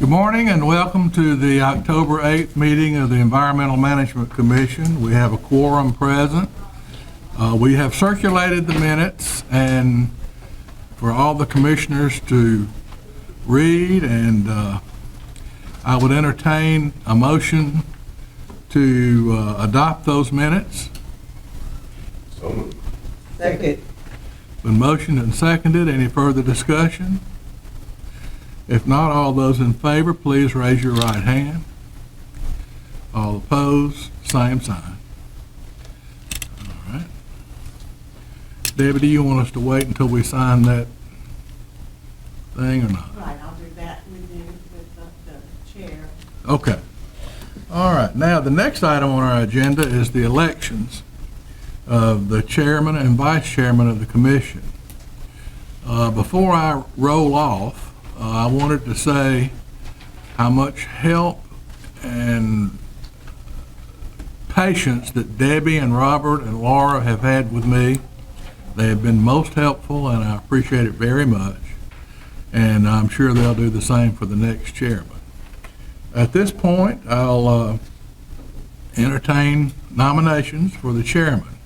Good morning and welcome to the October 8th meeting of the Environmental Management Commission. We have a quorum present. We have circulated the minutes and for all the commissioners to read, and I would entertain a motion to adopt those minutes. So moved. Second. Been motioned and seconded. Any further discussion? If not, all those in favor, please raise your right hand. All opposed, same sign. All right. Debbie, do you want us to wait until we sign that thing or not? Right, I'll do that with you, with the chair. Okay. All right. Now, the next item on our agenda is the elections of the chairman and vice chairman of the commission. Before I roll off, I wanted to say how much help and patience that Debbie and Robert and Laura have had with me. They have been most helpful, and I appreciate it very much. And I'm sure they'll do the same for the next chairman. At this point, I'll entertain nominations for the chairman.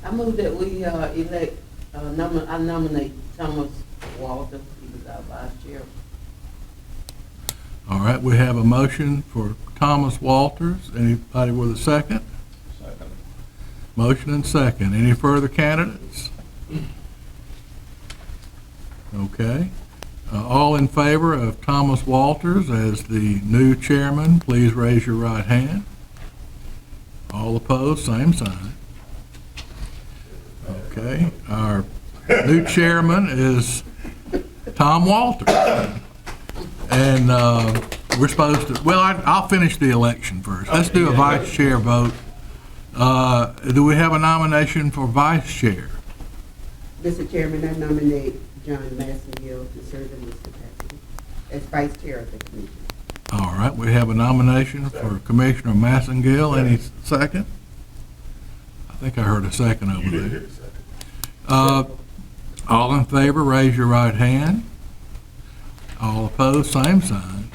I move that we elect, I nominate Thomas Walter, he was our vice chair. All right, we have a motion for Thomas Walters. Anybody with a second? Second. Motion and second. Any further candidates? Okay. All in favor of Thomas Walters as the new chairman, please raise your right hand. All opposed, same sign. Okay. Our new chairman is Tom Walters. And we're supposed to, well, I'll finish the election first. Let's do a vice chair vote. Do we have a nomination for vice chair? Mr. Chairman, I nominate John Massengill to serve in this capacity as vice chair of the commission. All right, we have a nomination for Commissioner Massengill. Any second? I think I heard a second over there. All in favor, raise your right hand. All opposed, same sign.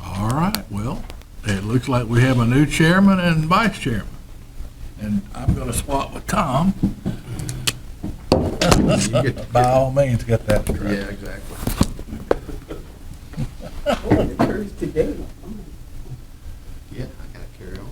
All right, well, it looks like we have a new chairman and vice chairman. And I'm going to swap with Tom. By all means, get that straight. Yeah, exactly. Oh, it occurs today. Yeah, I gotta carry on.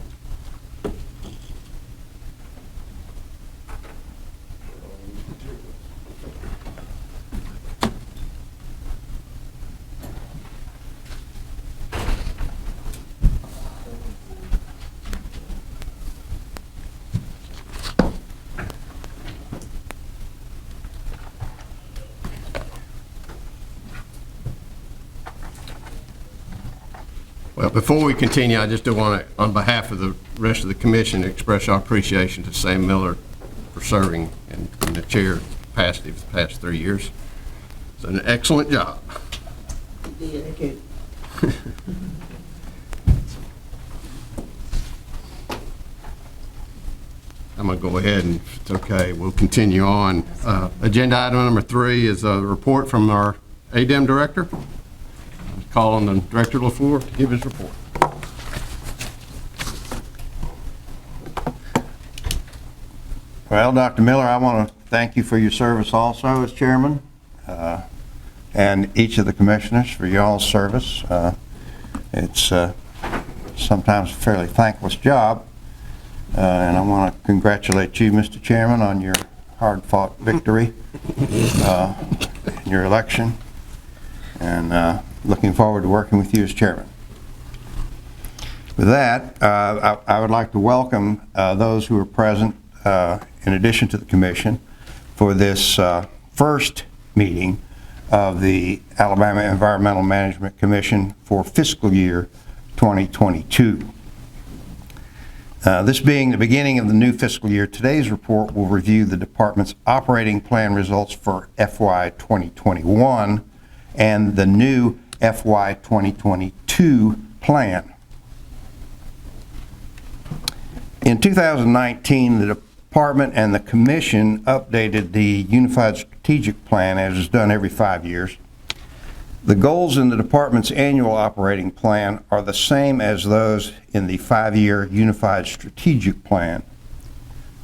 Well, before we continue, I just do want to, on behalf of the rest of the commission, express our appreciation to Sam Miller for serving in the chair capacity for the past 3 years. It's an excellent job. He did. Okay. I'm going to go ahead and, if it's okay, we'll continue on. Agenda item number 3 is a report from our ADEM director. I'll call on the Director LaFleur to give his report. Well, Dr. Miller, I want to thank you for your service also as chairman, and each of the commissioners for y'all's service. It's sometimes a fairly thankless job, and I want to congratulate you, Mr. Chairman, on your hard-fought victory in your election, and looking forward to working with you as chairman. With that, I would like to welcome those who are present in addition to the commission for this first meeting of the Alabama Environmental Management Commission for fiscal year 2022. This being the beginning of the new fiscal year, today's report will review the department's operating plan results for FY 2021 and the new FY 2022 plan. In 2019, the department and the commission updated the Unified Strategic Plan, as is done every 5 years, The goals in the department's annual operating plan are the same as those in the 5-year Unified Strategic Plan.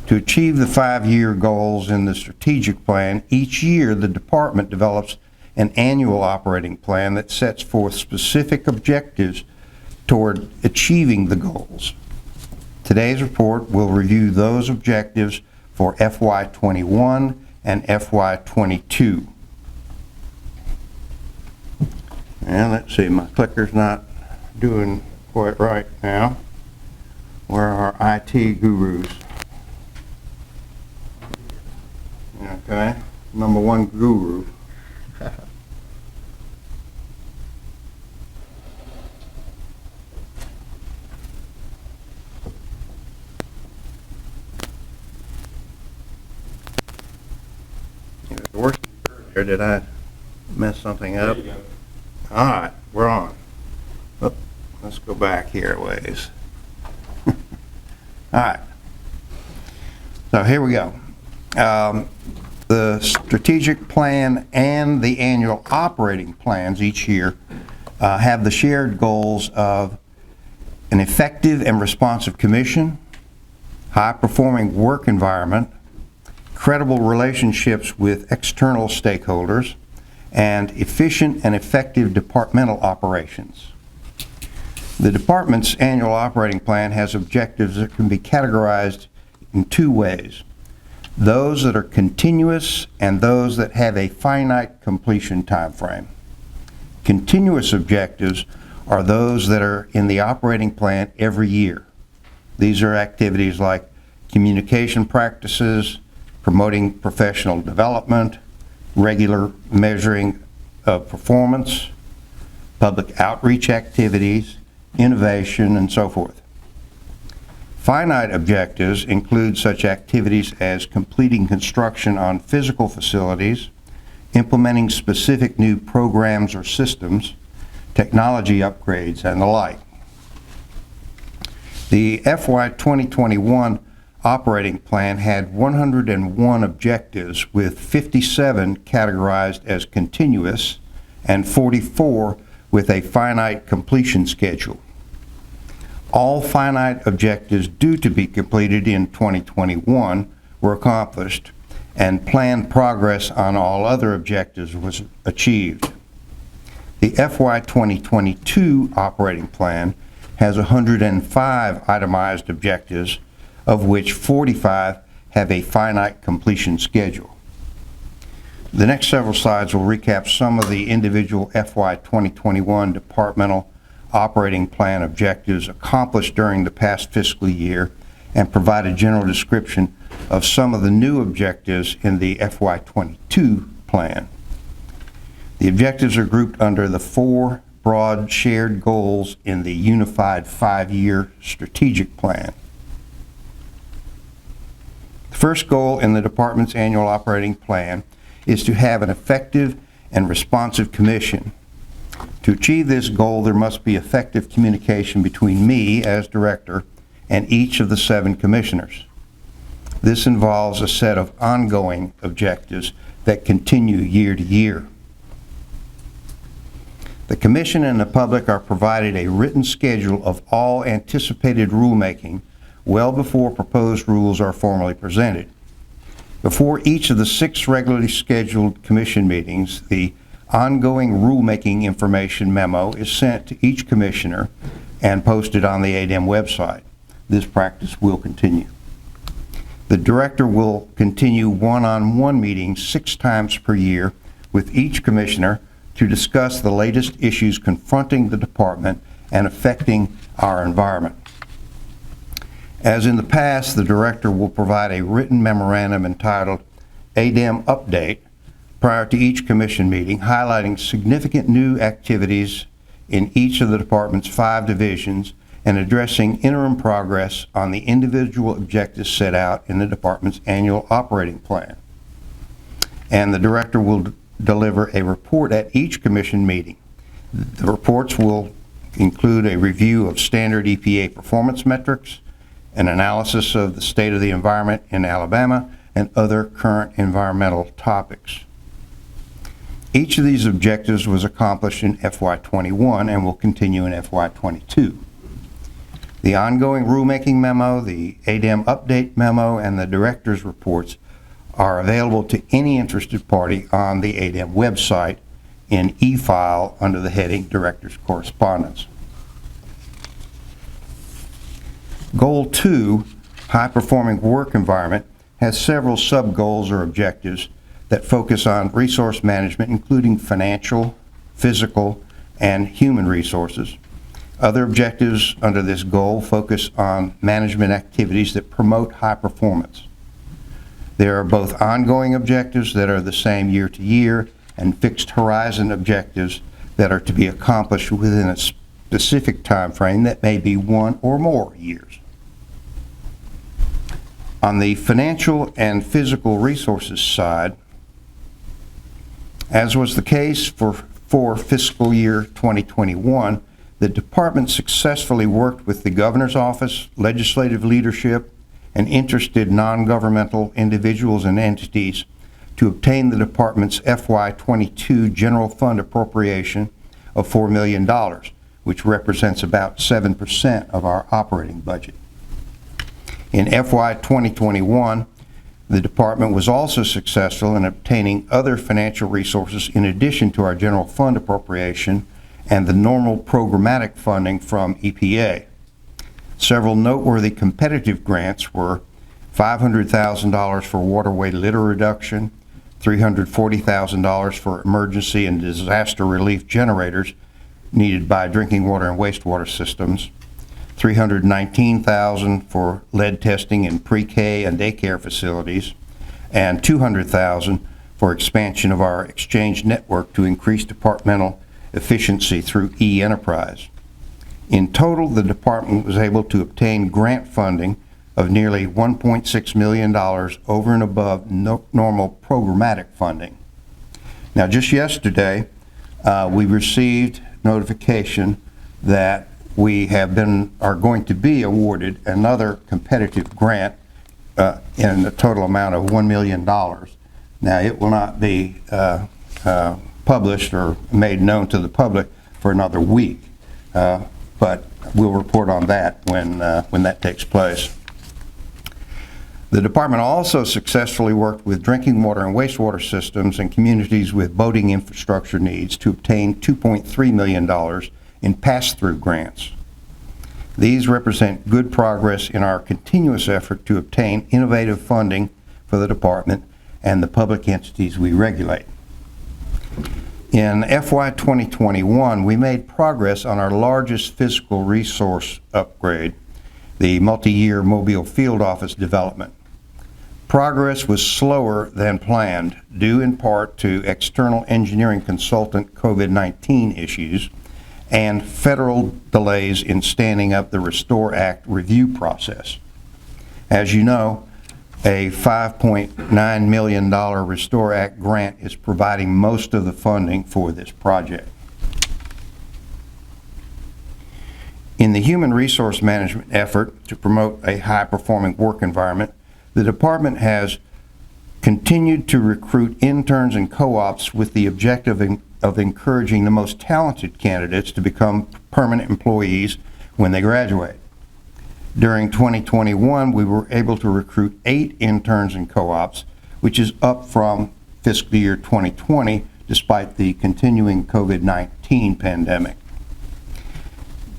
To achieve the 5-year goals in the strategic plan, each year the department develops an annual operating plan that sets forth specific objectives toward achieving the goals. Today's report will review those objectives for FY21 and FY22. And let's see, my clicker's not doing quite right now. Where are our IT gurus? Okay, number one guru. It was working earlier. Did I mess something up? All right, we're on. Oh, let's go back here a ways. All right. So here we go. The strategic plan and the annual operating plans each year have the shared goals of an effective and responsive commission, high-performing work environment, credible relationships with external stakeholders, and efficient and effective departmental operations. The department's annual operating plan has objectives that can be categorized in two ways: those that are continuous and those that have a finite completion time frame. Continuous objectives are those that are in the operating plan every year. These are activities like communication practices, promoting professional development, regular measuring of performance, public outreach activities, innovation, and so forth. Finite objectives include such activities as completing construction on physical facilities, implementing specific new programs or systems, technology upgrades, and the like. The FY 2021 operating plan had 101 objectives, with 57 categorized as continuous and 44 with a finite completion schedule. All finite objectives due to be completed in 2021 were accomplished, and planned progress on all other objectives was achieved. The FY 2022 operating plan has 105 itemized objectives, of which 45 have a finite completion schedule. The next several slides will recap some of the individual FY 2021 departmental operating plan objectives accomplished during the past fiscal year and provide a general description of some of the new objectives in the FY 22 plan. The objectives are grouped under the 4 broad shared goals in the Unified 5-year strategic plan. The first goal in the department's annual operating plan is to have an effective and responsive commission. To achieve this goal, there must be effective communication between me as director and each of the 7 commissioners. This involves a set of ongoing objectives that continue year to year. The commission and the public are provided a written schedule of all anticipated rulemaking well before proposed rules are formally presented. Before each of the 6 regularly scheduled commission meetings, the ongoing rulemaking information memo is sent to each commissioner and posted on the ADEM website. This practice will continue. The director will continue one-on-one meetings 6 times per year with each commissioner to discuss the latest issues confronting the department and affecting our environment. As in the past, the director will provide a written memorandum entitled ADEM Update prior to each commission meeting, highlighting significant new activities in each of the department's 5 divisions and addressing interim progress on the individual objectives set out in the department's annual operating plan. And the director will deliver a report at each commission meeting. The reports will include a review of standard EPA performance metrics, an analysis of the state of the environment in Alabama, and other current environmental topics. Each of these objectives was accomplished in FY21 and will continue in FY22. The ongoing rulemaking memo, the ADEM update memo, and the director's reports are available to any interested party on the ADEM website in e-file under the heading Director's Correspondence. Goal 2, High-Performing Work Environment, has several sub-goals or objectives that focus on resource management, including financial, physical, and human resources. Other objectives under this goal focus on management activities that promote high performance. There are both ongoing objectives that are the same year to year and fixed horizon objectives that are to be accomplished within a specific time frame that may be 1 or more years. On the financial and physical resources side, as was the case for fiscal year 2021, the department successfully worked with the governor's office, legislative leadership, and interested non-governmental individuals and entities to obtain the department's FY22 general fund appropriation of $4 million, which represents about 7% of our operating budget. In FY 2021, the department was also successful in obtaining other financial resources in addition to our general fund appropriation and the normal programmatic funding from EPA. Several noteworthy competitive grants were $500,000 for waterway litter reduction, $340,000 for emergency and disaster relief generators needed by drinking water and wastewater systems, $319,000 for lead testing in pre-K and daycare facilities, and $200,000 for expansion of our exchange network to increase departmental efficiency through e-enterprise. In total, the department was able to obtain grant funding of nearly $1.6 million over and above normal programmatic funding. Now, just yesterday, we received notification that we are going to be awarded another competitive grant in a total amount of $1 million. Now, it will not be published or made known to the public for another week, but we'll report on that when that takes place. The department also successfully worked with drinking water and wastewater systems and communities with boating infrastructure needs to obtain $2.3 million in pass-through grants. These represent good progress in our continuous effort to obtain innovative funding for the department and the public entities we regulate. In FY 2021, we made progress on our largest physical resource upgrade, the multi-year Mobile Field Office development. Progress was slower than planned, due in part to external engineering consultant COVID-19 issues and federal delays in standing up the Restore Act review process. As you know, a $5.9 million Restore Act grant is providing most of the funding for this project. In the human resource management effort to promote a high-performing work environment, the department has continued to recruit interns and co-ops with the objective of encouraging the most talented candidates to become permanent employees when they graduate. During 2021, we were able to recruit 8 interns and co-ops, which is up from fiscal year 2020, despite the continuing COVID-19 pandemic.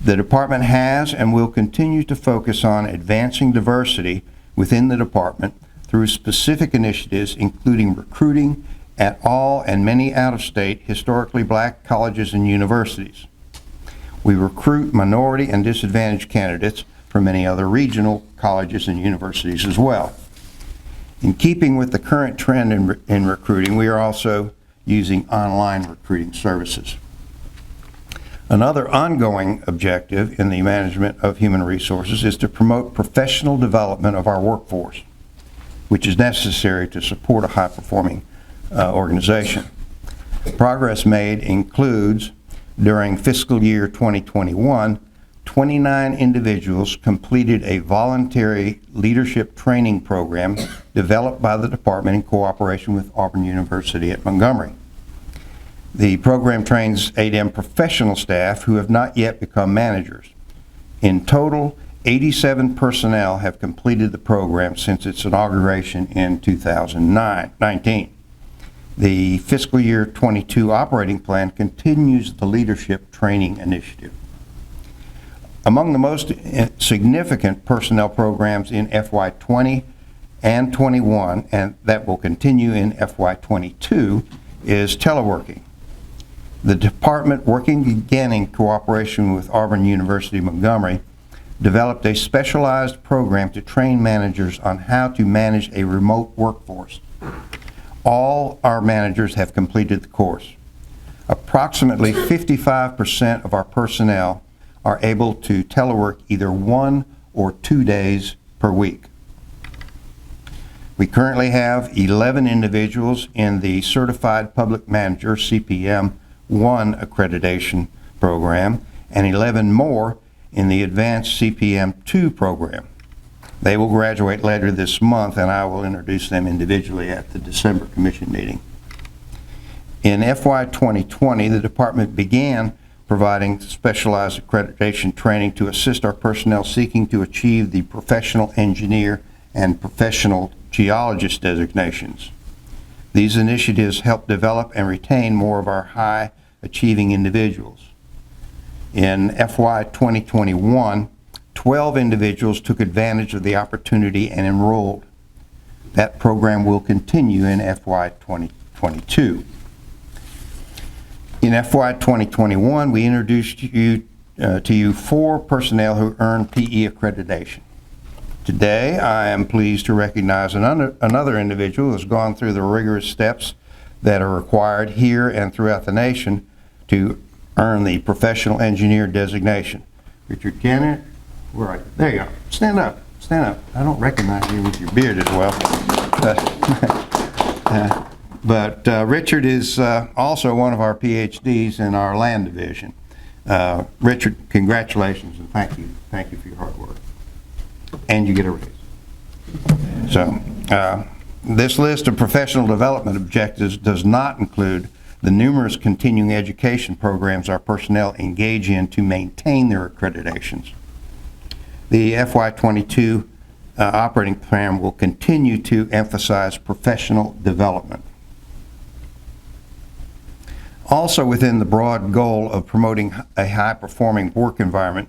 The department has and will continue to focus on advancing diversity within the department through specific initiatives, including recruiting at all and many out-of-state historically black colleges and universities. We recruit minority and disadvantaged candidates from many other regional colleges and universities as well. In keeping with the current trend in recruiting, we are also using online recruiting services. Another ongoing objective in the management of human resources is to promote professional development of our workforce, which is necessary to support a high-performing organization. Progress made includes, during fiscal year 2021, 29 individuals completed a voluntary leadership training program developed by the department in cooperation with Auburn University at Montgomery. The program trains 8M professional staff who have not yet become managers. In total, 87 personnel have completed the program since its inauguration in 2019. The fiscal year 22 operating plan continues the leadership training initiative. Among the most significant personnel programs in FY20 and 21, and that will continue in FY22, is teleworking. The department, working again in cooperation with Auburn University Montgomery, developed a specialized program to train managers on how to manage a remote workforce. All our managers have completed the course. Approximately 55% of our personnel are able to telework either 1 or 2 days per week. We currently have 11 individuals in the Certified Public Manager, CPM 1 accreditation program, and 11 more in the Advanced CPM 2 program. They will graduate later this month, and I will introduce them individually at the December Commission meeting. In FY 2020, the department began providing specialized accreditation training to assist our personnel seeking to achieve the professional engineer and professional geologist designations. These initiatives help develop and retain more of our high-achieving individuals. In FY 2021, 12 individuals took advantage of the opportunity and enrolled. That program will continue in FY 2022. In FY 2021, we introduced to you 4 personnel who earned PE accreditation. Today, I am pleased to recognize another individual who has gone through the rigorous steps that are required here and throughout the nation to earn the professional engineer designation. Richard Kenner, where are you? There you are. Stand up. Stand up. I don't recognize you with your beard as well. But Richard is also one of our PhDs in our land division. Richard, congratulations and thank you. Thank you for your hard work. And you get a raise. So, this list of professional development objectives does not include the numerous continuing education programs our personnel engage in to maintain their accreditations. The FY22 operating plan will continue to emphasize professional development. Also within the broad goal of promoting a high-performing work environment,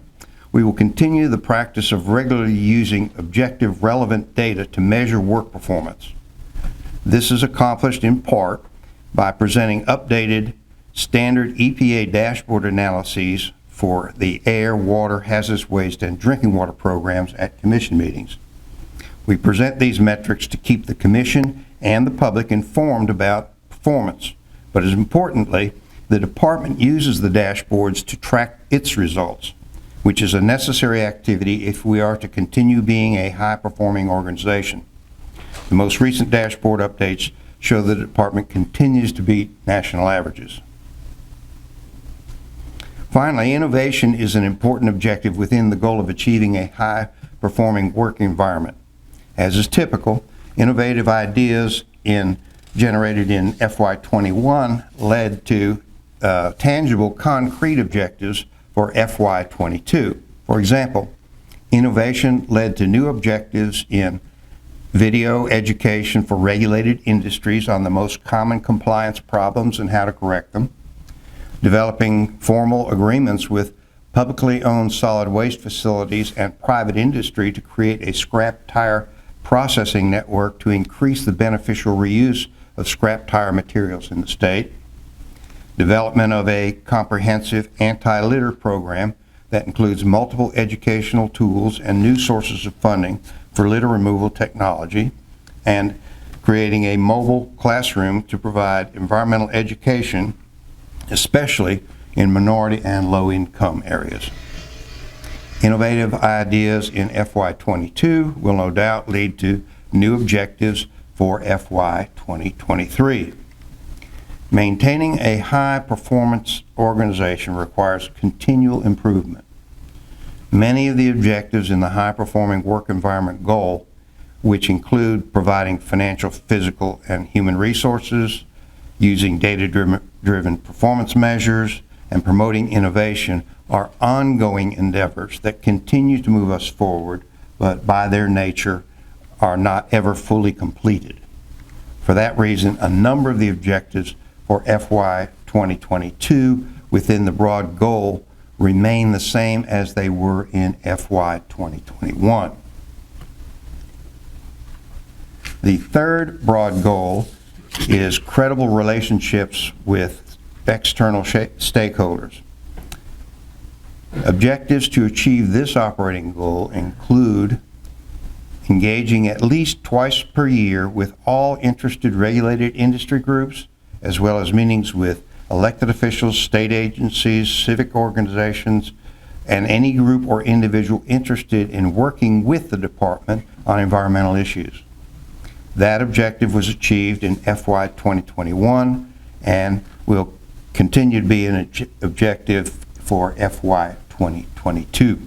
we will continue the practice of regularly using objective, relevant data to measure work performance. This is accomplished in part by presenting updated standard EPA dashboard analyses for the air, water, hazardous waste, and drinking water programs at commission meetings. We present these metrics to keep the commission and the public informed about performance, but as importantly, the department uses the dashboards to track its results, which is a necessary activity if we are to continue being a high-performing organization. The most recent dashboard updates show the department continues to beat national averages. Finally, innovation is an important objective within the goal of achieving a high-performing work environment. As is typical, innovative ideas generated in FY21 led to tangible, concrete objectives for FY22. For example, innovation led to new objectives in video education for regulated industries on the most common compliance problems and how to correct them, developing formal agreements with publicly owned solid waste facilities and private industry to create a scrap tire processing network to increase the beneficial reuse of scrap tire materials in the state, development of a comprehensive anti-litter program that includes multiple educational tools and new sources of funding for litter removal technology, and creating a mobile classroom to provide environmental education, especially in minority and low-income areas. Innovative ideas in FY22 will no doubt lead to new objectives for FY 2023. Maintaining a high-performance organization requires continual improvement. Many of the objectives in the high-performing work environment goal, which include providing financial, physical, and human resources, using data-driven performance measures, and promoting innovation are ongoing endeavors that continue to move us forward, but by their nature are not ever fully completed. For that reason, a number of the objectives for FY 2022 within the broad goal remain the same as they were in FY 2021. The third broad goal is credible relationships with external stakeholders. Objectives to achieve this operating goal include engaging at least twice per year with all interested regulated industry groups, as well as meetings with elected officials, state agencies, civic organizations, and any group or individual interested in working with the department on environmental issues. That objective was achieved in FY 2021 and will continue to be an objective for FY 2022.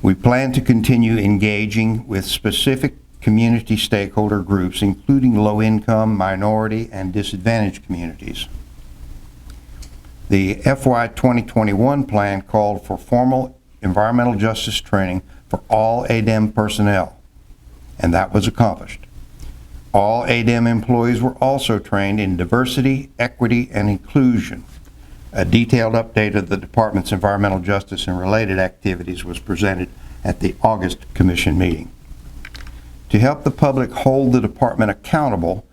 We plan to continue engaging with specific community stakeholder groups, including low-income, minority, and disadvantaged communities. The FY 2021 plan called for formal environmental justice training for all ADEM personnel, and that was accomplished. All ADEM employees were also trained in diversity, equity, and inclusion. A detailed update of the department's environmental justice and related activities was presented at the August Commission meeting. To help the public hold the department accountable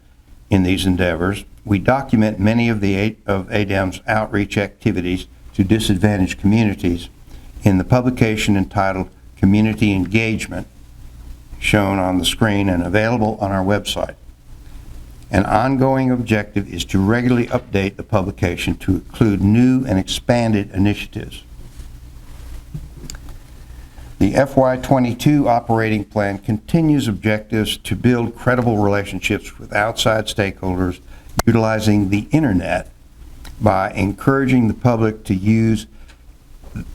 in these endeavors, we document many of ADEM's outreach activities to disadvantaged communities in the publication entitled Community Engagement, shown on the screen and available on our website. An ongoing objective is to regularly update the publication to include new and expanded initiatives. The FY 22 operating plan continues objectives to build credible relationships with outside stakeholders utilizing the internet by encouraging the public to use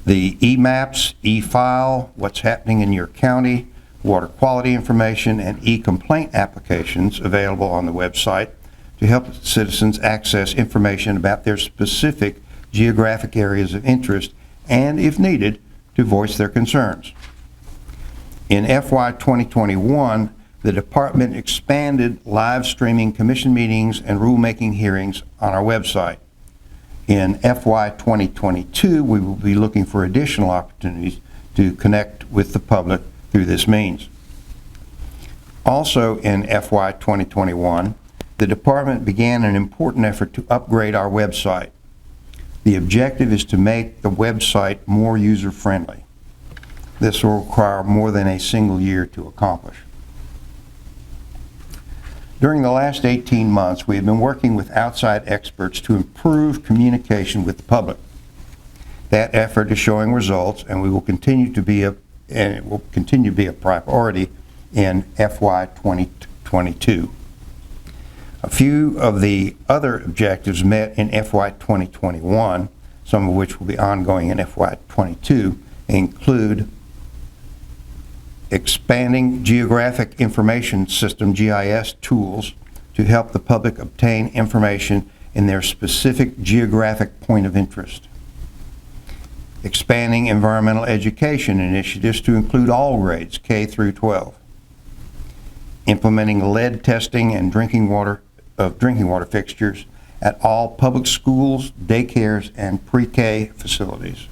the eMaps, eFile, what's happening in your county, water quality information, and e-complaint applications available on the website to help citizens access information about their specific geographic areas of interest and, if needed, to voice their concerns. In FY 2021, the department expanded live streaming commission meetings and rulemaking hearings on our website. In FY 2022, we will be looking for additional opportunities to connect with the public through this means. Also in FY 2021, the department began an important effort to upgrade our website. The objective is to make the website more user-friendly. This will require more than a single year to accomplish. During the last 18 months, we have been working with outside experts to improve communication with the public. That effort is showing results, and it will continue to be a priority in FY 2022. A few of the other objectives met in FY 2021, some of which will be ongoing in FY 22, include expanding Geographic Information System, GIS, tools to help the public obtain information in their specific geographic point of interest. Expanding environmental education initiatives to include all grades, K through 12. Implementing lead testing and drinking water fixtures at all public schools, daycares, and pre-K facilities.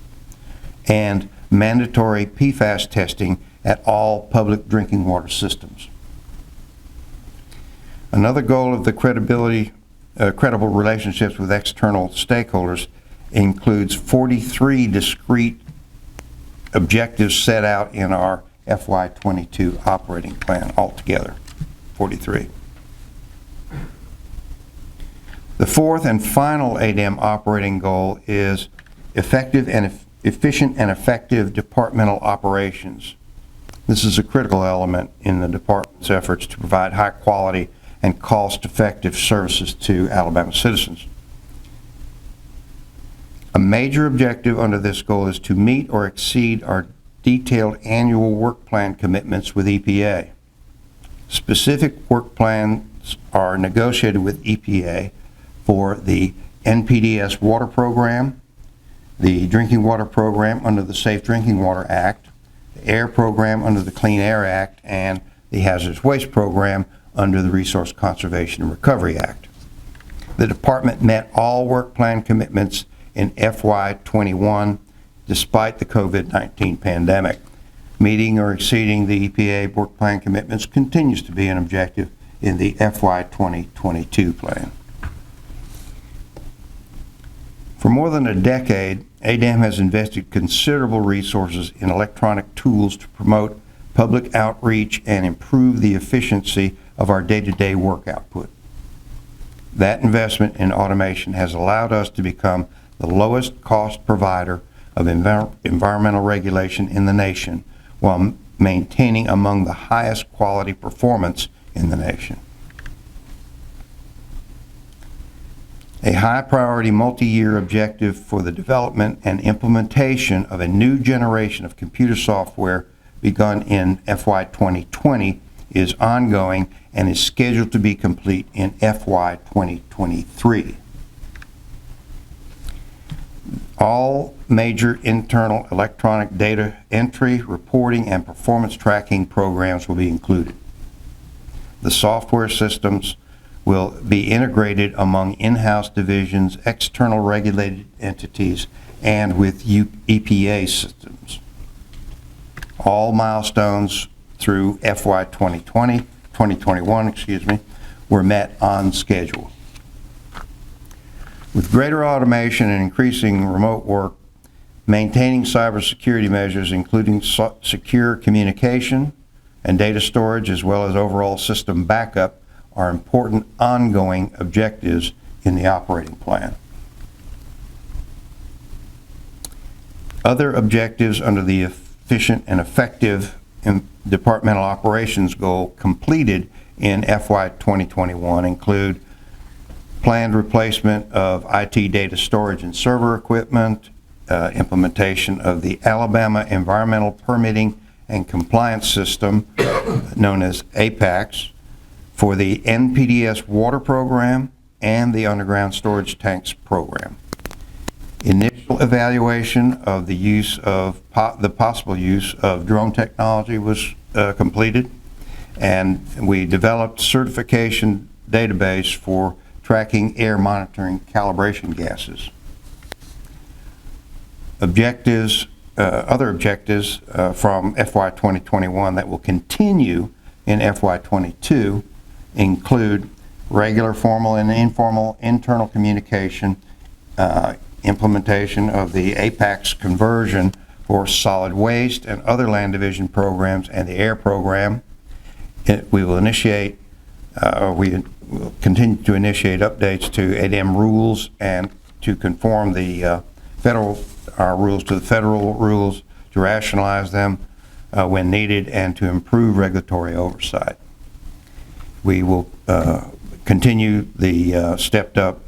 And mandatory PFAS testing at all public drinking water systems. Another goal of the credible relationships with external stakeholders includes 43 discrete objectives set out in our FY 22 operating plan altogether, 43. The fourth and final ADEM operating goal is efficient and effective departmental operations. This is a critical element in the department's efforts to provide high quality and cost-effective services to Alabama citizens. A major objective under this goal is to meet or exceed our detailed annual work plan commitments with EPA. Specific work plan are negotiated with EPA for the NPDES water program, the drinking water program under the Safe Drinking Water Act, the air program under the Clean Air Act, and the hazardous waste program under the Resource Conservation and Recovery Act. The department met all work plan commitments in FY21 despite the COVID-19 pandemic. Meeting or exceeding the EPA work plan commitments continues to be an objective in the FY 2022 plan. For more than a decade, ADEM has invested considerable resources in electronic tools to promote public outreach and improve the efficiency of our day-to-day work output. That investment in automation has allowed us to become the lowest cost provider of environmental regulation in the nation, while maintaining among the highest quality performance in the nation. A high priority multi-year objective for the development and implementation of a new generation of computer software begun in FY 2020 is ongoing and is scheduled to be complete in FY 2023. All major internal electronic data entry, reporting, and performance tracking programs will be included. The software systems will be integrated among in-house divisions, external regulated entities, and with EPA systems. All milestones through FY 2021, were met on schedule. With greater automation and increasing remote work, maintaining cybersecurity measures, including secure communication and data storage, as well as overall system backup, are important ongoing objectives in the operating plan. Other objectives under the efficient and effective departmental operations goal completed in FY 2021 include planned replacement of IT data storage and server equipment, implementation of the Alabama Environmental Permitting and Compliance System, known as APACS, for the NPDES water program and the underground storage tanks program. Initial evaluation of the use of the possible use of drone technology was completed, and we developed certification database for tracking air monitoring calibration gases. Other objectives from FY 2021 that will continue in FY 22 include regular, formal, and informal internal communication, implementation of the APACS conversion for solid waste and other land division programs and the air program. We will continue to initiate updates to ADEM rules and to conform the our rules to the federal rules, to rationalize them when needed, and to improve regulatory oversight. We will continue the stepped up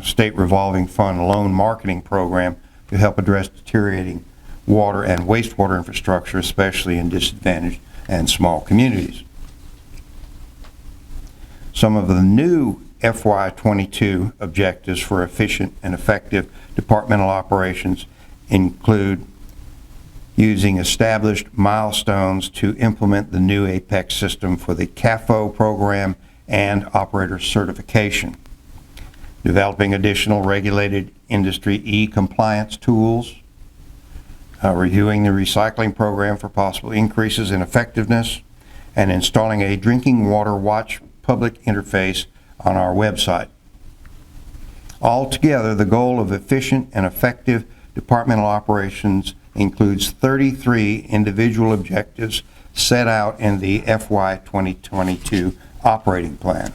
state revolving fund loan marketing program to help address deteriorating water and wastewater infrastructure, especially in disadvantaged and small communities. Some of the new FY 22 objectives for efficient and effective departmental operations include using established milestones to implement the new APEX system for the CAFO program and operator certification, developing additional regulated industry e-compliance tools, reviewing the recycling program for possible increases in effectiveness, and installing a drinking water watch public interface on our website. Altogether, the goal of efficient and effective departmental operations includes 33 individual objectives set out in the FY 2022 operating plan.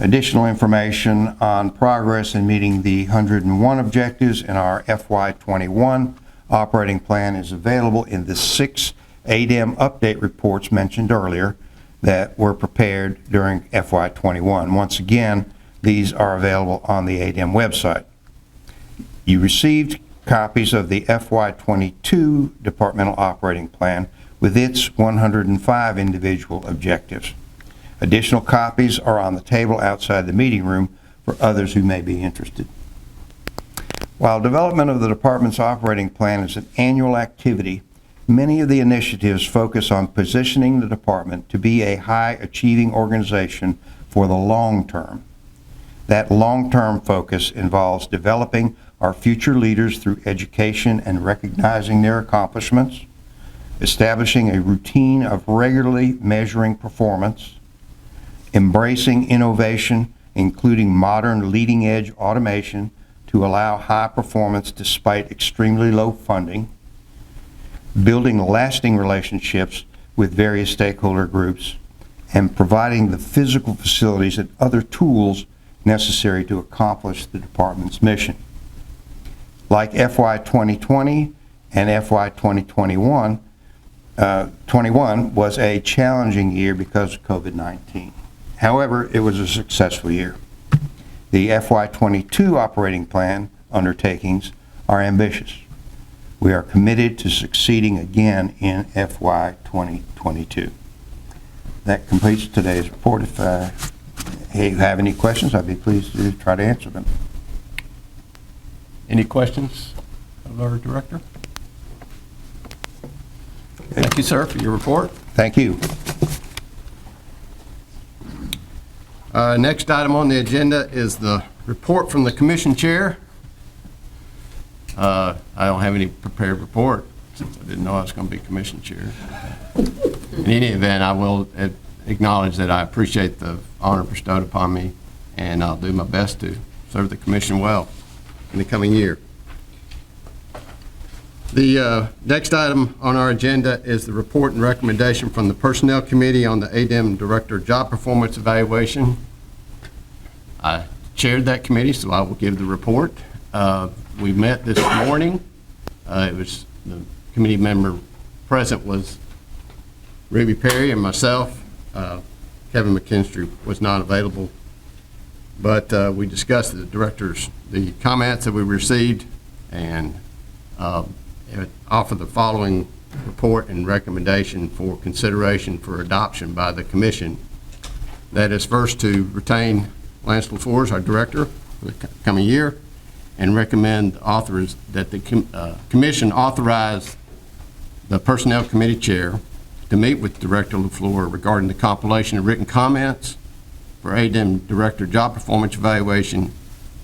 Additional information on progress in meeting the 101 objectives in our FY 21 operating plan is available in the 6 ADEM update reports mentioned earlier that were prepared during FY 21. Once again, these are available on the ADEM website. You received copies of the FY 22 departmental operating plan, with its 105 individual objectives. Additional copies are on the table outside the meeting room for others who may be interested. While development of the department's operating plan is an annual activity, many of the initiatives focus on positioning the department to be a high-achieving organization for the long term. That long-term focus involves developing our future leaders through education and recognizing their accomplishments, establishing a routine of regularly measuring performance, embracing innovation, including modern leading-edge automation to allow high performance despite extremely low funding, building lasting relationships with various stakeholder groups, and providing the physical facilities and other tools necessary to accomplish the department's mission. Like FY 2020 and FY 2021, 21 was a challenging year because of COVID-19. However, it was a successful year. The FY 22 operating plan undertakings are ambitious. We are committed to succeeding again in FY 2022. That completes today's report. If you have any questions, I'd be pleased to try to answer them. Any questions of our director? Thank you, sir, for your report. Thank you. Next item on the agenda is the report from the commission chair. I don't have any prepared report since I didn't know I was going to be commission chair. In any event, I will acknowledge that I appreciate the honor bestowed upon me, and I'll do my best to serve the commission well in the coming year. The next item on our agenda is the report and recommendation from the Personnel Committee on the ADEM Director Job Performance Evaluation. I chaired that committee, so I will give the report. We met this morning. It was the committee member present was Ruby Perry and myself. Kevin McKinstry was not available, but we discussed the comments that we received, and offer the following report and recommendation for consideration for adoption by the commission. That is, first, to retain Lance LaFleur as our director for the coming year, and recommend that the commission authorize the Personnel Committee Chair to meet with Director LaFleur regarding the compilation of written comments for ADEM Director Job Performance Evaluation,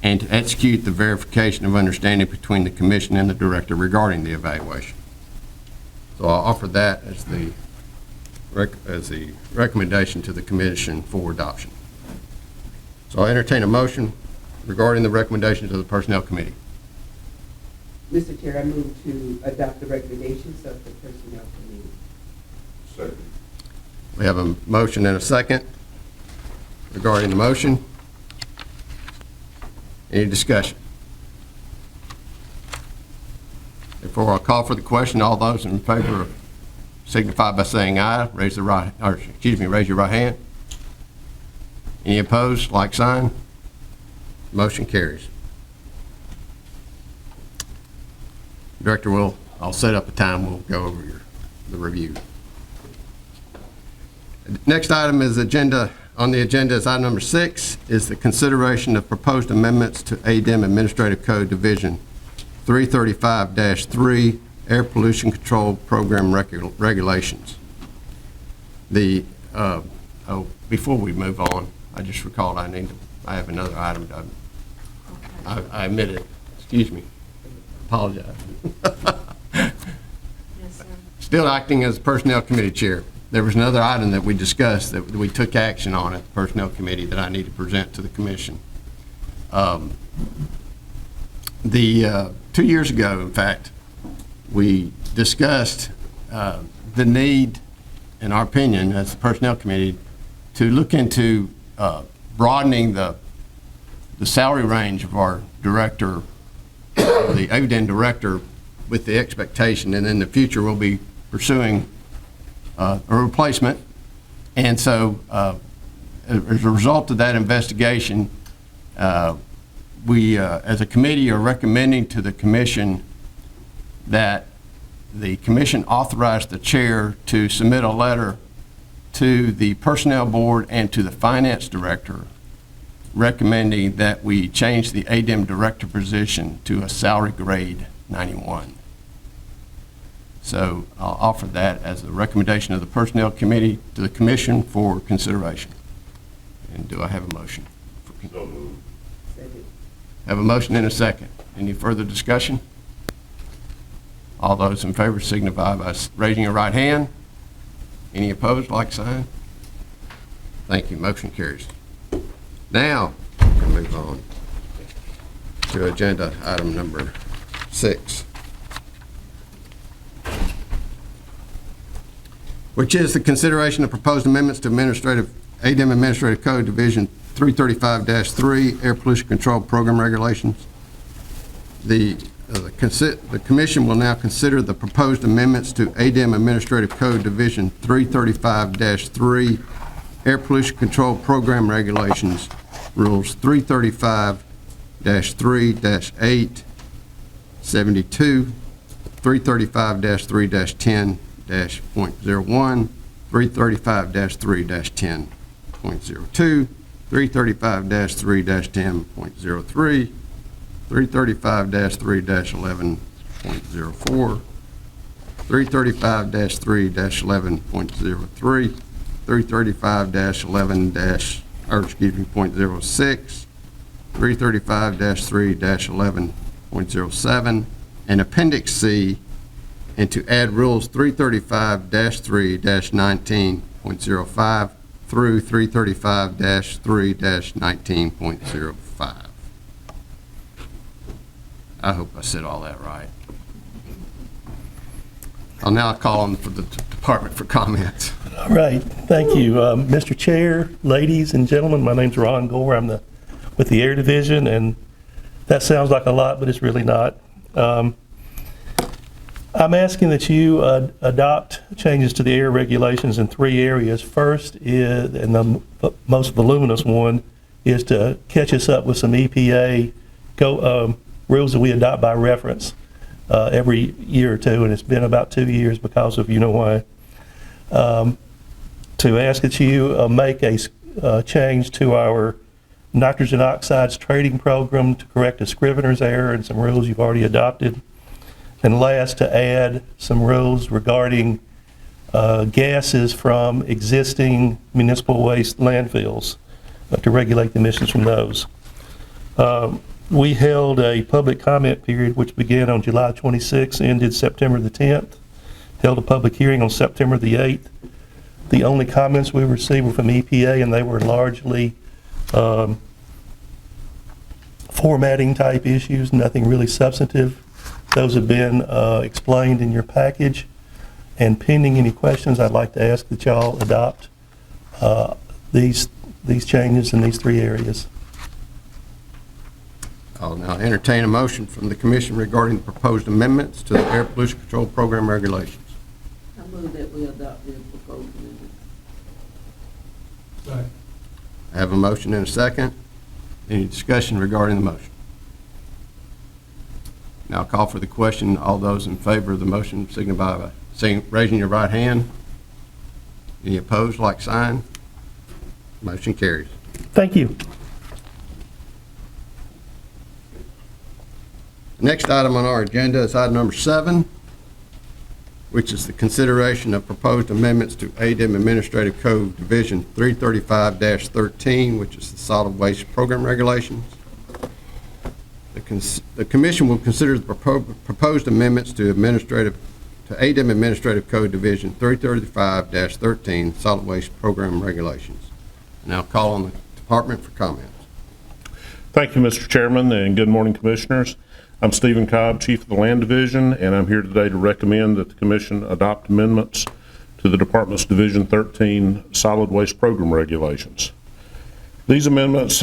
and to execute the verification of understanding between the commission and the director regarding the evaluation. So I'll offer that as the recommendation to the commission for adoption. So I entertain a motion regarding the recommendations of the Personnel Committee. Mr. Chair, I move to adopt the recommendations of the Personnel Committee. Second. We have a motion and a second regarding the motion. Any discussion? Before I call for the question, all those in favor signify by saying aye. Raise your right hand. Any opposed, like sign. Motion carries. Director, I'll set up a time. We'll go over the review. Next item is on the agenda is item number 6, is the consideration of proposed amendments to ADEM Administrative Code Division 335-3 Air Pollution Control Program Regulations. Before we move on, I just recalled I have another item, Doug. I admit it. Excuse me. Apologize. Yes, sir. Still acting as Personnel Committee Chair. There was another item that we discussed that we took action on at the Personnel Committee that I need to present to the Commission. 2 years ago, in fact, we discussed the need, in our opinion, as the Personnel Committee, to look into broadening the salary range of our director, the ADEM director, with the expectation, and in the future we'll be pursuing a replacement. And so as a result of that investigation, we as a committee are recommending to the commission that the commission authorized the chair to submit a letter to the Personnel Board and to the Finance Director recommending that we change the ADEM Director position to a salary grade 91. So I'll offer that as a recommendation of the Personnel Committee to the Commission for consideration. And do I have a motion? Second. Have a motion and a second. Any further discussion? All those in favor signify by raising your right hand. Any opposed, like sign? Thank you, motion carries. Now, we'll move on to agenda item number 6, which is the consideration of proposed amendments to ADEM Administrative Code Division 335-3 Air Pollution Control Program Regulations. The Commission will now consider the proposed amendments to ADEM Administrative Code Division 335-3 Air Pollution Control Program Regulations, Rules 335-3-8, 72, 335-3-10-.01, 335-3-10.02, 335-3-10.03, 335-3-11.04, 335-3-11.03, 335-11-, or excuse me, .06, 335-3-11.07, and Appendix C, and to add Rules 335-3-19.05 through 335-3-19.05. I hope I said all that right. I'll now call on for the department for comments. All right, thank you. Mr. Chair, ladies and gentlemen, my name's Ron Gore. I'm with the Air Division, and that sounds like a lot, but it's really not. I'm asking that you adopt changes to the air regulations in 3 areas. First is, and the most voluminous one, is to catch us up with some EPA rules that we adopt by reference every year or two, and it's been about 2 years because of you know why. To ask that you make a change to our nitrogen oxides trading program to correct a scrivener's error and some rules you've already adopted. And last, to add some rules regarding gases from existing municipal waste landfills to regulate the emissions from those. We held a public comment period which began on July 26th, ended September the 10th, held a public hearing on September the 8th. The only comments we received were from EPA, and they were largely formatting type issues, nothing really substantive. Those have been explained in your package, and pending any questions, I'd like to ask that y'all adopt these changes in these 3 areas. I'll now entertain a motion from the Commission regarding the proposed amendments to the Air Pollution Control Program Regulations. I move that we adopt the proposed amendment. I have a motion and a second. Any discussion regarding the motion? Now I'll call for the question. All those in favor of the motion signify by raising your right hand. Any opposed, like sign. Motion carries. Thank you. The next item on our agenda is item number 7, which is the consideration of proposed amendments to ADEM Administrative Code Division 335-13, which is the Solid Waste Program Regulations. The Commission will consider the proposed amendments to ADEM Administrative Code Division 335-13, Solid Waste Program Regulations. Now call on the department for comments. Thank you, Mr. Chairman, and good morning, Commissioners. I'm Stephen Cobb, Chief of the Land Division, and I'm here today to recommend that the Commission adopt amendments to the Department's Division 13 Solid Waste Program Regulations. These amendments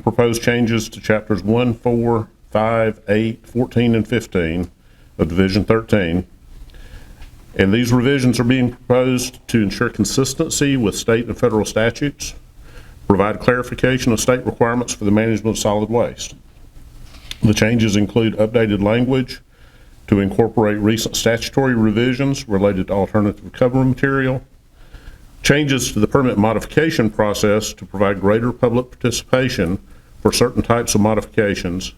propose changes to Chapters 1, 4, 5, 8, 14, and 15 of Division 13. And these revisions are being proposed to ensure consistency with state and federal statutes, provide clarification of state requirements for the management of solid waste. The changes include updated language to incorporate recent statutory revisions related to alternative cover material, changes to the permit modification process to provide greater public participation for certain types of modifications,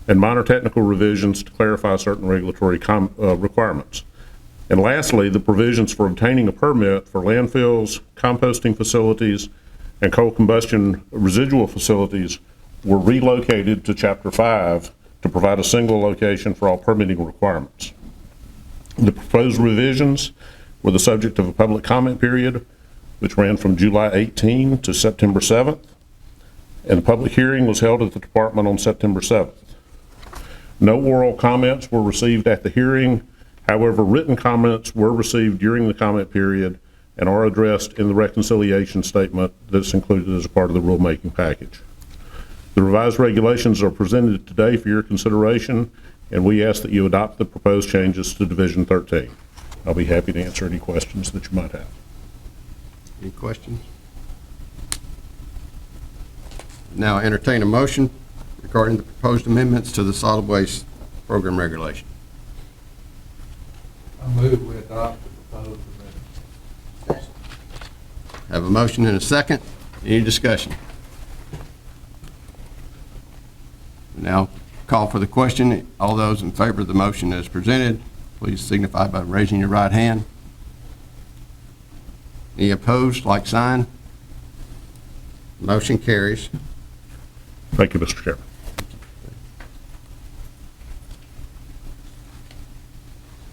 and minor technical revisions to clarify certain regulatory requirements. And lastly, the provisions for obtaining a permit for landfills, composting facilities, and coal combustion residual facilities were relocated to Chapter 5 to provide a single location for all permitting requirements. The proposed revisions were the subject of a public comment period, which ran from July 18 to September 7th, and the public hearing was held at the department on September 7th. No oral comments were received at the hearing. However, written comments were received during the comment period and are addressed in the reconciliation statement that's included as a part of the rulemaking package. The revised regulations are presented today for your consideration, and we ask that you adopt the proposed changes to Division 13. I'll be happy to answer any questions that you might have. Any questions? Now entertain a motion regarding the proposed amendments to the solid waste program regulation. I move we adopt the proposed amendment. Have a motion and a second. Any discussion? Now call for the question. All those in favor of the motion as presented, please signify by raising your right hand. Any opposed, like sign? Motion carries. Thank you, Mr. Chairman.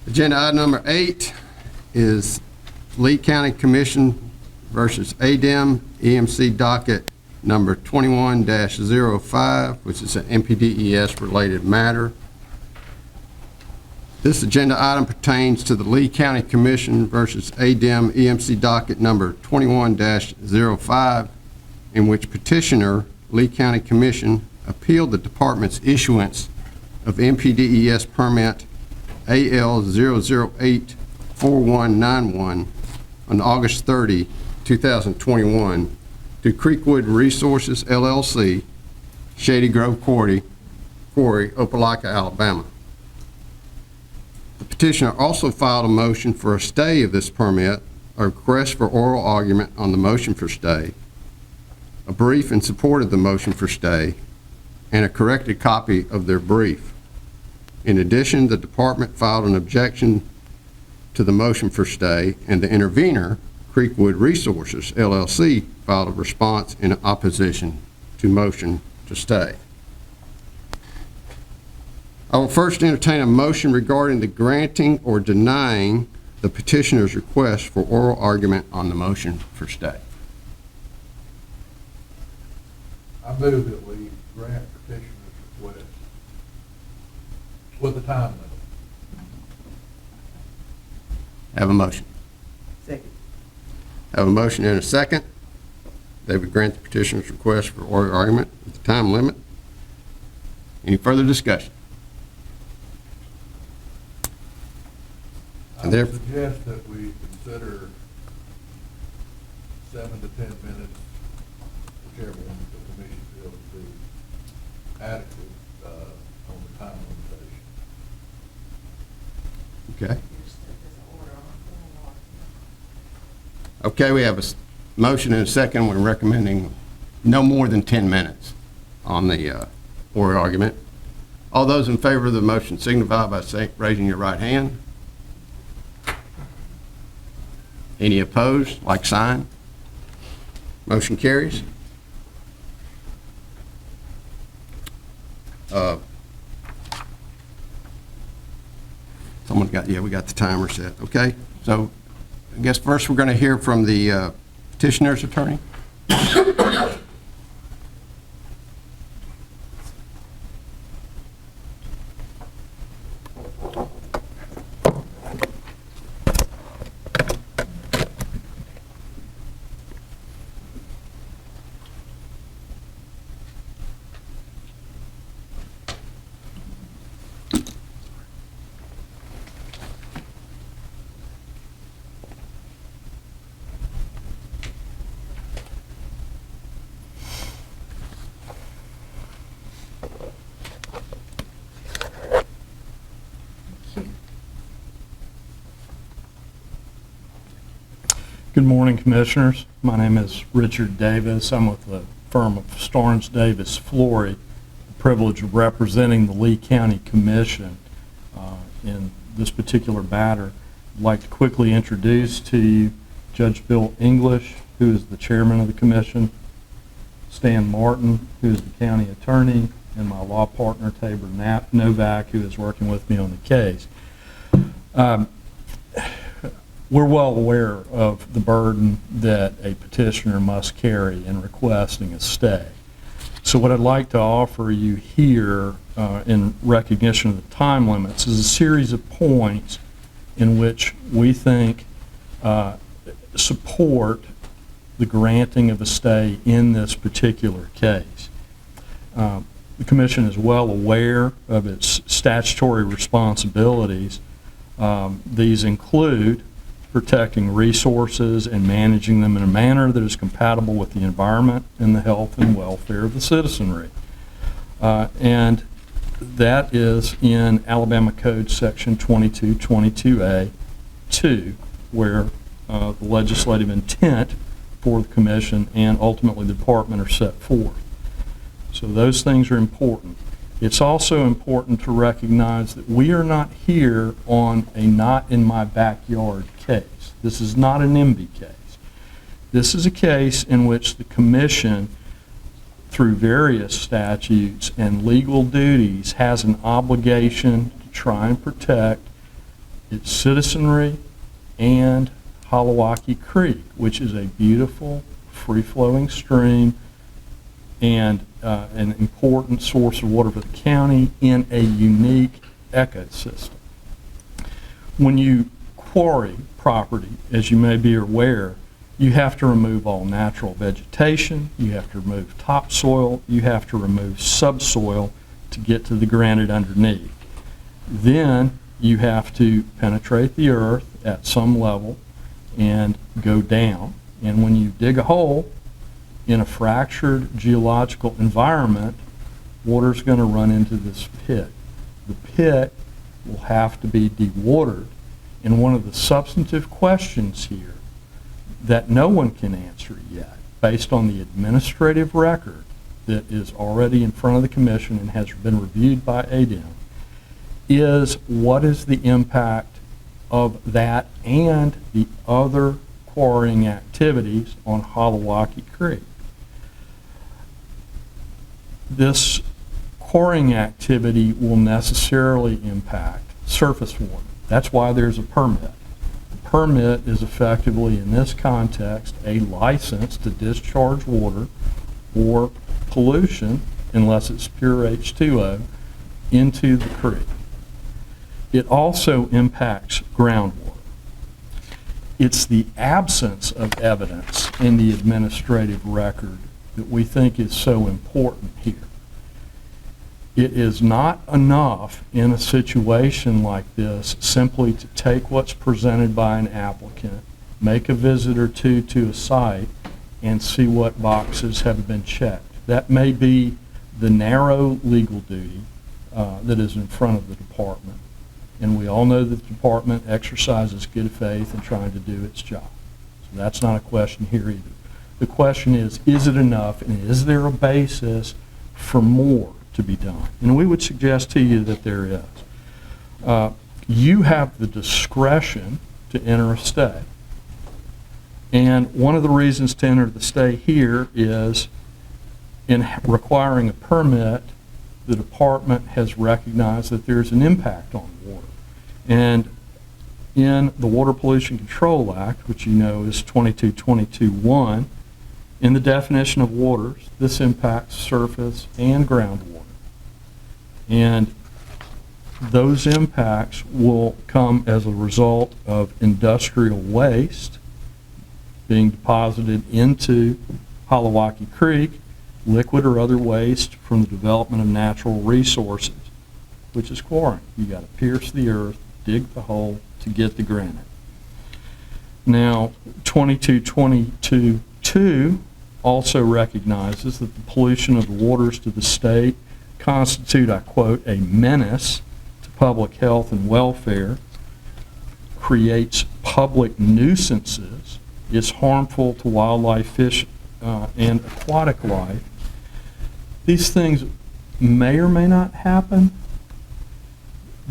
Agenda item number 8 is Lee County Commission versus ADEM EMC docket number 21-05, which is an MPDES related matter. This agenda item pertains to the Lee County Commission versus ADEM EMC docket number 21-05, in which petitioner, Lee County Commission, appealed the department's issuance of MPDES permit AL0084191 on August 30, 2021 to Creekwood Resources, LLC, Shady Grove Quarry, Opelika, Alabama. The petitioner also filed a motion for a stay of this permit, a request for oral argument on the motion for stay, a brief in support of the motion for stay, and a corrected copy of their brief. In addition, the department filed an objection to the motion for stay, and the intervener, Creekwood Resources, LLC, filed a response in opposition to motion to stay. I will first entertain a motion regarding the granting or denying the petitioner's request for oral argument on the motion for stay. I move that we grant petitioner's request with a time limit. Have a motion. Second. Have a motion and a second. They would grant the petitioner's request for oral argument with the time limit. Any further discussion? I would suggest that we consider 7 to 10 minutes, whichever one the commission feels to be adequate on the time limitation. Okay. Okay, we have a motion and a second. We're recommending no more than 10 minutes on the oral argument. All those in favor of the motion signify by raising your right hand. Any opposed, like sign. Motion carries. Someone's got, yeah, we got the timer set. Okay, so I guess first we're going to hear from the petitioner's attorney. Good morning, Commissioners. My name is Richard Davis. I'm with the firm of Starnes Davis Flory, the privilege of representing the Lee County Commission in this particular matter. I'd like to quickly introduce to you Judge Bill English, who is the chairman of the commission, Stan Martin, who is the county attorney, and my law partner, Tabor Novak, who is working with me on the case. We're well aware of the burden that a petitioner must carry in requesting a stay. So what I'd like to offer you here in recognition of the time limits is a series of points in which we think support the granting of a stay in this particular case. The Commission is well aware of its statutory responsibilities. These include protecting resources and managing them in a manner that is compatible with the environment and the health and welfare of the citizenry. And that is in Alabama Code Section 2222A-2, where the legislative intent for the Commission and ultimately the Department are set forth. So those things are important. It's also important to recognize that we are not here on a not in my backyard case. This is not an NIMBY case. This is a case in which the Commission, through various statutes and legal duties, has an obligation to try and protect its citizenry and Holowackie Creek, which is a beautiful, free-flowing stream and an important source of water for the county in a unique ecosystem. When you quarry property, as you may be aware, you have to remove all natural vegetation, you have to remove topsoil, you have to remove subsoil to get to the granite underneath. Then you have to penetrate the earth at some level and go down. And when you dig a hole in a fractured geological environment, water's going to run into this pit. The pit will have to be dewatered. And one of the substantive questions here that no one can answer yet, based on the administrative record that is already in front of the Commission and has been reviewed by ADEM, is what is the impact of that and the other quarrying activities on Holowackie Creek. This quarrying activity will necessarily impact surface water. That's why there's a permit. The permit is effectively, in this context, a license to discharge water or pollution, unless it's pure H2O, into the creek. It also impacts groundwater. It's the absence of evidence in the administrative record that we think is so important here. It is not enough in a situation like this simply to take what's presented by an applicant, make a visit or two to a site, and see what boxes have been checked. That may be the narrow legal duty that is in front of the department. And we all know that the department exercises good faith in trying to do its job. So that's not a question here either. The question is it enough, and is there a basis for more to be done? And we would suggest to you that there is. You have the discretion to enter a stay. And one of the reasons to enter the stay here is in requiring a permit, the department has recognized that there's an impact on water. And in the Water Pollution Control Act, which you know is 2222-1, in the definition of waters, this impacts surface and groundwater. And those impacts will come as a result of industrial waste being deposited into Holowackie Creek, liquid or other waste from the development of natural resources, which is quarrying. You got to pierce the earth, dig the hole to get the granite. Now, 2222-2 also recognizes that the pollution of the waters to the state constitute, I quote, a menace to public health and welfare, creates public nuisances It's harmful to wildlife, fish, and aquatic life. These things may or may not happen,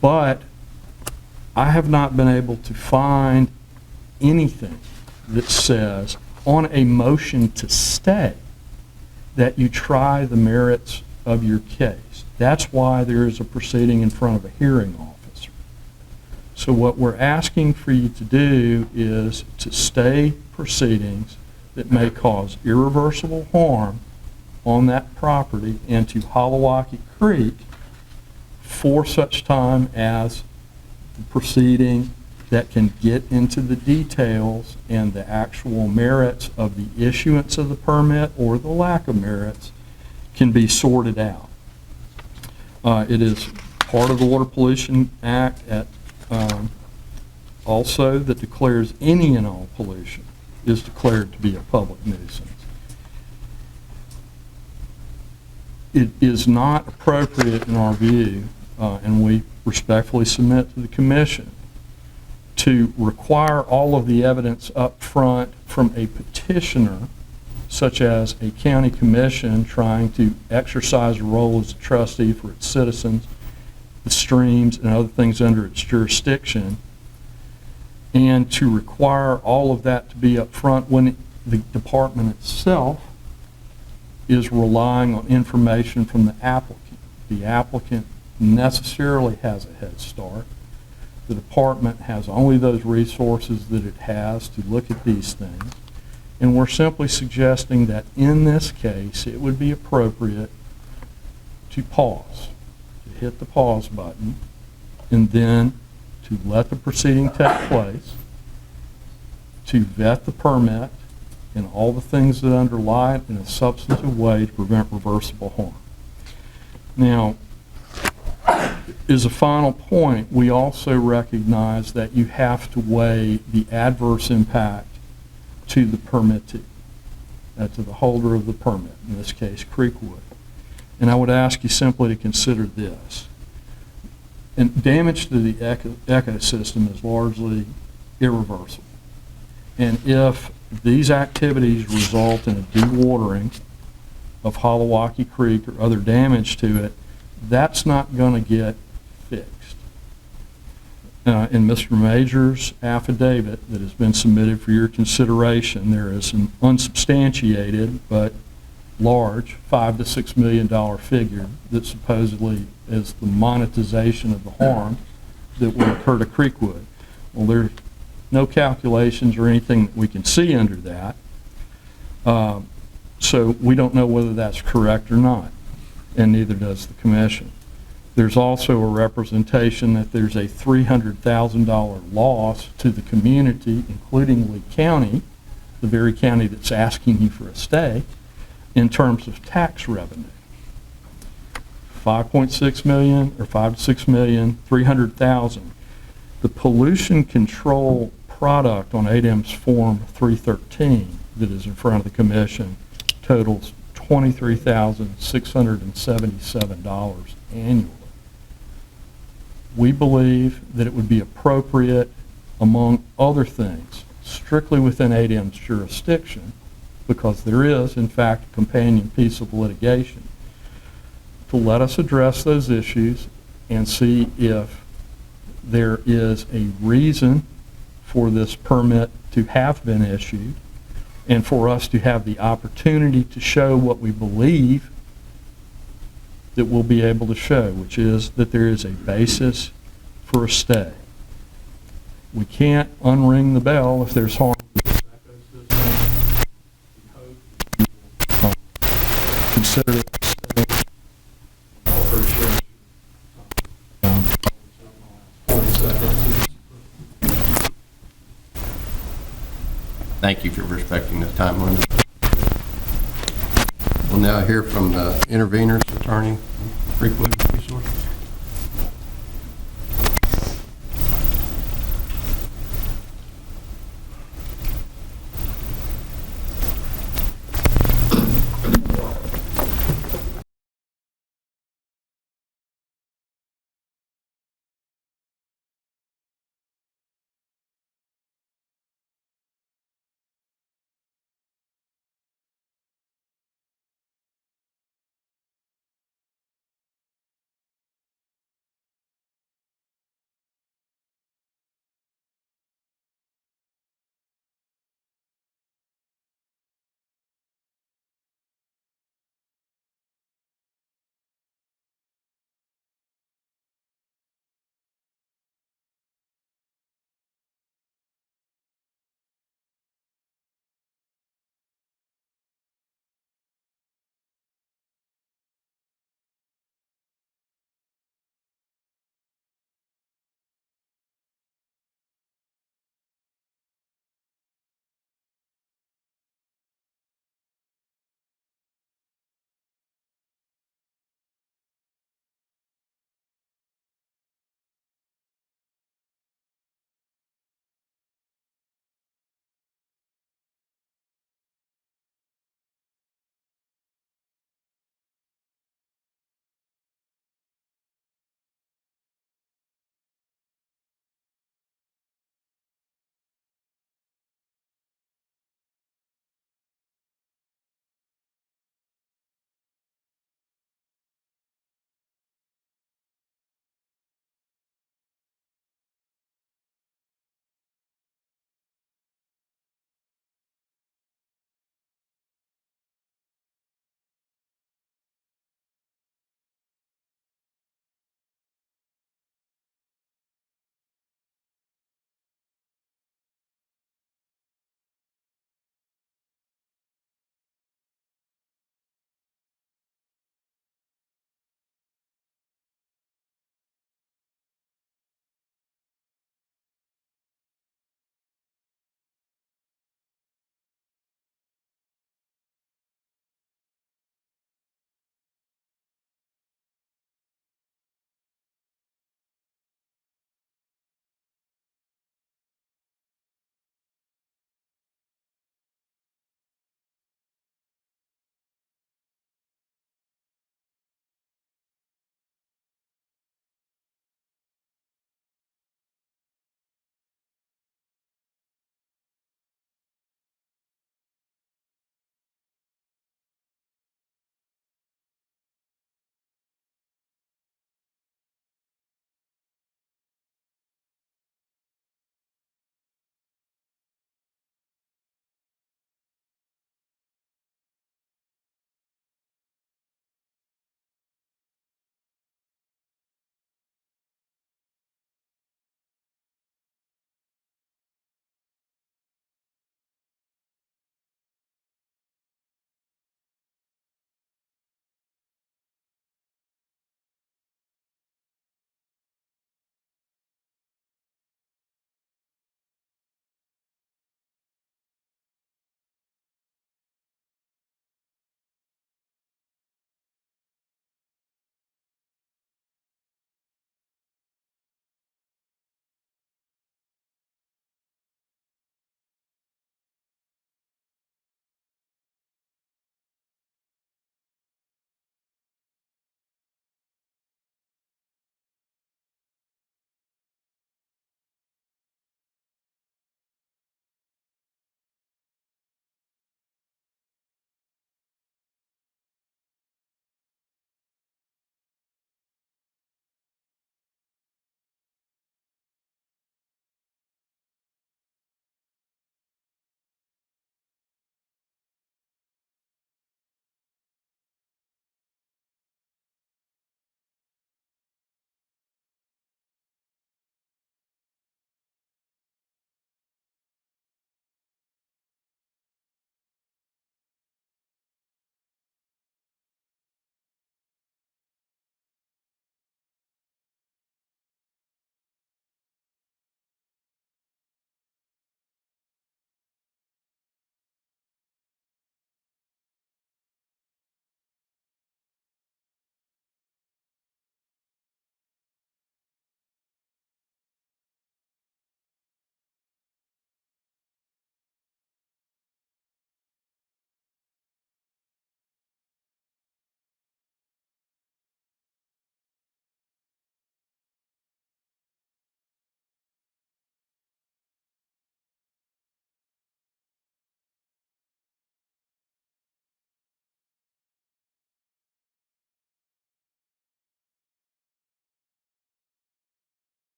but I have not been able to find anything that says on a motion to stay that you try the merits of your case. That's why there is a proceeding in front of a hearing officer. So what we're asking for you to do is to stay proceedings that may cause irreversible harm on that property and to Holowockie Creek for such time as the proceeding that can get into the details and the actual merits of the issuance of the permit or the lack of merits can be sorted out. It is part of the Water Pollution Act also that declares any and all pollution is declared to be a public nuisance. It is not appropriate in our view, and we respectfully submit to the Commission, to require all of the evidence up front from a petitioner, such as a county commission trying to exercise a role as a trustee for its citizens, the streams, and other things under its jurisdiction, and to require all of that to be up front when the department itself is relying on information from the applicant. The applicant necessarily has a head start. The department has only those resources that it has to look at these things. And we're simply suggesting that in this case, it would be appropriate to pause, to hit the pause button, and then to let the proceeding take place, to vet the permit and all the things that underlie it in a substantive way to prevent reversible harm. Now, as a final point, we also recognize that you have to weigh the adverse impact to the permittee, to the holder of the permit, in this case, Creekwood. And I would ask you simply to consider this. And damage to the ecosystem is largely irreversible. And if these activities result in a dewatering of Holowockie Creek or other damage to it, that's not going to get fixed. In Mr. Major's affidavit that has been submitted for your consideration, there is an unsubstantiated but large $5 to $6 million figure that supposedly is the monetization of the harm that will occur to Creekwood. Well, there's no calculations or anything that we can see under that, so we don't know whether that's correct or not, and neither does the Commission. There's also a representation that there's a $300,000 loss to the community, including Lee County, the very county that's asking you for a stay, in terms of tax revenue. 5.6 million or 5 to 6 million, 300,000. The pollution control product on ADEM's Form 313 that is in front of the Commission totals $23,677 annually. We believe that it would be appropriate, among other things, strictly within ADEM's jurisdiction, because there is, in fact, a companion piece of litigation, to let us address those issues and see if there is a reason for this permit to have been issued, and for us to have the opportunity to show what we believe that we'll be able to show, which is that there is a basis for a stay. We can't unring the bell if there's harm to this ecosystem. We hope that you will consider it a stay. I appreciate Thank you for respecting the time limit. We'll now hear from the intervener's attorney, Creekwood.